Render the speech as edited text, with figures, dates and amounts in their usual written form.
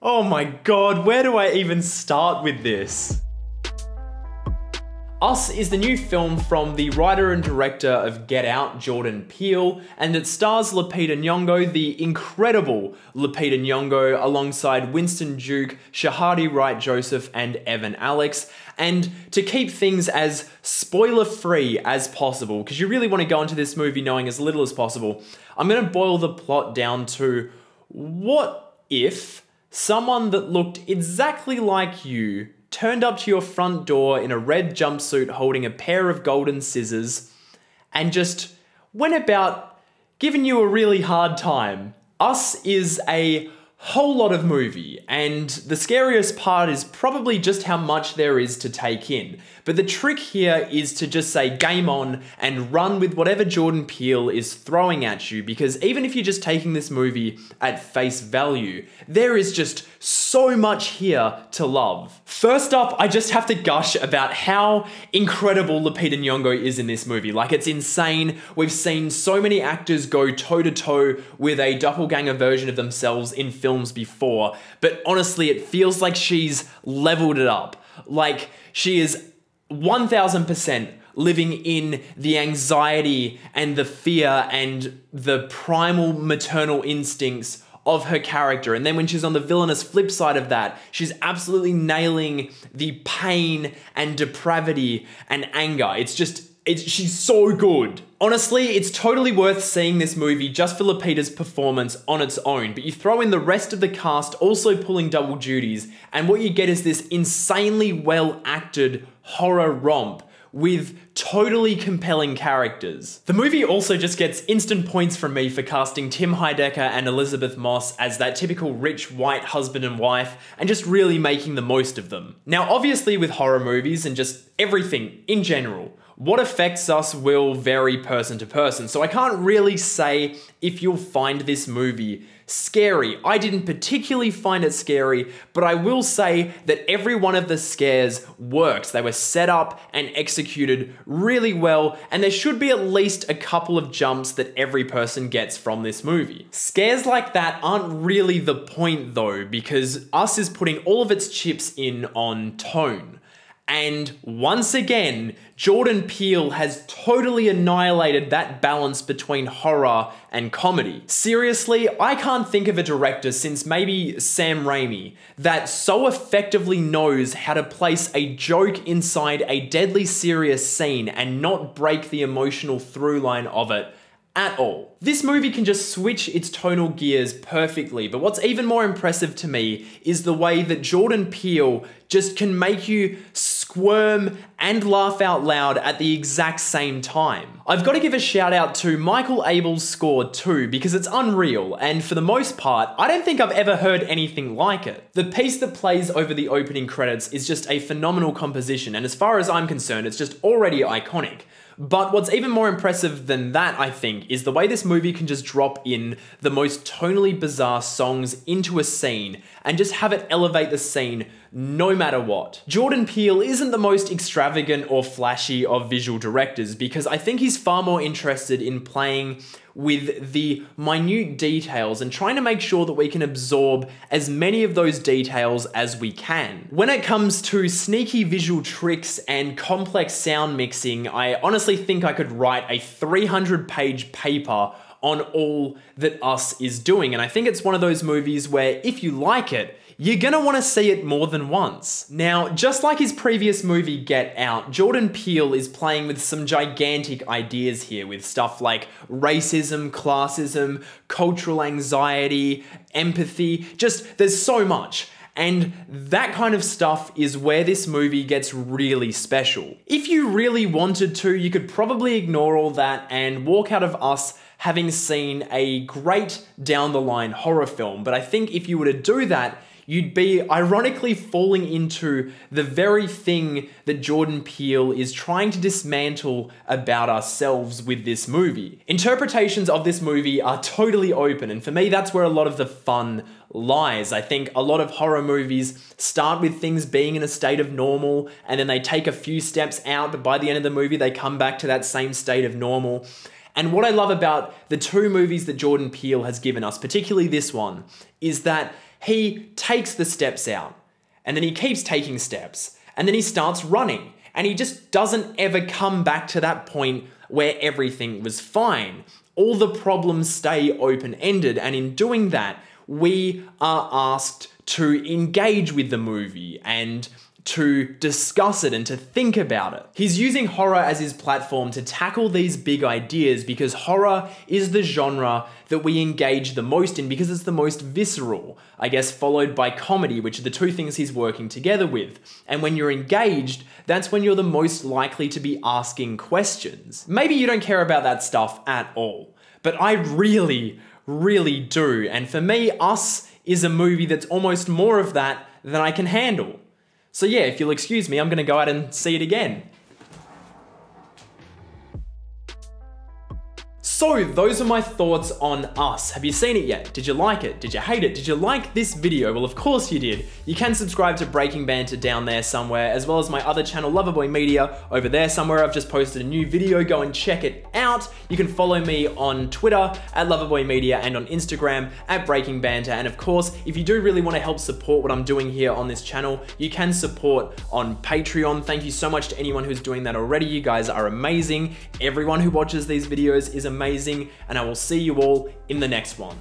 Oh my god, where do I even start with this? Us is the new film from the writer and director of Get Out, Jordan Peele, and it stars Lupita Nyong'o, the incredible Lupita Nyong'o, alongside Winston, SHahadi, Wright, Joseph, and Evan Alex. And to keep things as spoiler-free as possible, because you really want to go into this movie knowing as little as possible, I'm going to boil the plot down to, what if someone that looked exactly like you turned up to your front door in a red jumpsuit holding a pair of golden scissors and just went about giving you a really hard time? Us is a whole lot of movie, and the scariest part is probably just how much there is to take in. But the trick here is to just say game on and run with whatever Jordan Peele is throwing at you, because even if you're just taking this movie at face value, there is just so much here to love. First up, I just have to gush about how incredible Lupita Nyong'o is in this movie. Like, it's insane. We've seen so many actors go toe-to-toe with a doppelganger version of themselves in films before, but honestly, it feels like she's leveled it up. Like, she is 1000% living in the anxiety and the fear and the primal maternal instincts of her character. And then when she's on the villainous flip side of that, she's absolutely nailing the pain and depravity and anger. She's so good. Honestly, it's totally worth seeing this movie just for Lupita's performance on its own, but you throw in the rest of the cast also pulling double duties, and what you get is this insanely well-acted horror romp with totally compelling characters. The movie also just gets instant points from me for casting Tim Heidecker and Elizabeth Moss as that typical rich white husband and wife, and just really making the most of them. Now, obviously with horror movies and just everything in general, what affects us will vary person to person, so I can't really say if you'll find this movie scary. I didn't particularly find it scary, but I will say that every one of the scares worked. They were set up and executed really well, and there should be at least a couple of jumps that every person gets from this movie. Scares like that aren't really the point though, because Us is putting all of its chips in on tone. And once again, Jordan Peele has totally annihilated that balance between horror and comedy. Seriously, I can't think of a director since maybe Sam Raimi that so effectively knows how to place a joke inside a deadly serious scene and not break the emotional through line of it at all. This movie can just switch its tonal gears perfectly, but what's even more impressive to me is the way that Jordan Peele just can make you squirm and laugh out loud at the exact same time. I've got to give a shout out to Michael Abel's score too, because it's unreal, and for the most part, I don't think I've ever heard anything like it. The piece that plays over the opening credits is just a phenomenal composition, and as far as I'm concerned, it's just already iconic. But what's even more impressive than that, I think, is the way this movie can just drop in the most tonally bizarre songs into a scene and just have it elevate the scene no matter what. Jordan Peele isn't the most extravagant or flashy of visual directors, because I think he's far more interested in playing with the minute details and trying to make sure that we can absorb as many of those details as we can. When it comes to sneaky visual tricks and complex sound mixing, I honestly think I could write a 300-page paper on all that Us is doing, and I think it's one of those movies where if you like it, you're gonna want to see it more than once. Now, just like his previous movie Get Out, Jordan Peele is playing with some gigantic ideas here with stuff like racism, classism, cultural anxiety, empathy, just there's so much. And that kind of stuff is where this movie gets really special. If you really wanted to, you could probably ignore all that and walk out of Us having seen a great down-the-line horror film, but I think if you were to do that, you'd be ironically falling into the very thing that Jordan Peele is trying to dismantle about ourselves with this movie. Interpretations of this movie are totally open, and for me, that's where a lot of the fun lies. I think a lot of horror movies start with things being in a state of normal, and then they take a few steps out, but by the end of the movie, they come back to that same state of normal. And what I love about the two movies that Jordan Peele has given us, particularly this one, is that He takes the steps out, and then he keeps taking steps, and then he starts running, and he just doesn't ever come back to that point where everything was fine. All the problems stay open-ended, and in doing that, we are asked to engage with the movie and to discuss it and to think about it. He's using horror as his platform to tackle these big ideas because horror is the genre that we engage the most in because it's the most visceral, I guess, followed by comedy, which are the two things he's working together with. And when you're engaged, that's when you're the most likely to be asking questions. Maybe you don't care about that stuff at all, but I really do. And for me, Us is a movie that's almost more of that than I can handle. So yeah, if you'll excuse me, I'm gonna go out and see it again. So those are my thoughts on Us. Have you seen it yet? Did you like it? Did you hate it? Did you like this video? Well, of course you did. You can subscribe to Breaking Banter down there somewhere, as well as my other channel, Loverboy Media, over there somewhere. I've just posted a new video. Go and check it out. You can follow me on Twitter at Loverboy Media and on Instagram at Breaking Banter. And of course, if you do really want to help support what I'm doing here on this channel, you can support on Patreon. Thank you so much to anyone who's doing that already. You guys are amazing. Everyone who watches these videos is amazing, and I will see you all in the next one.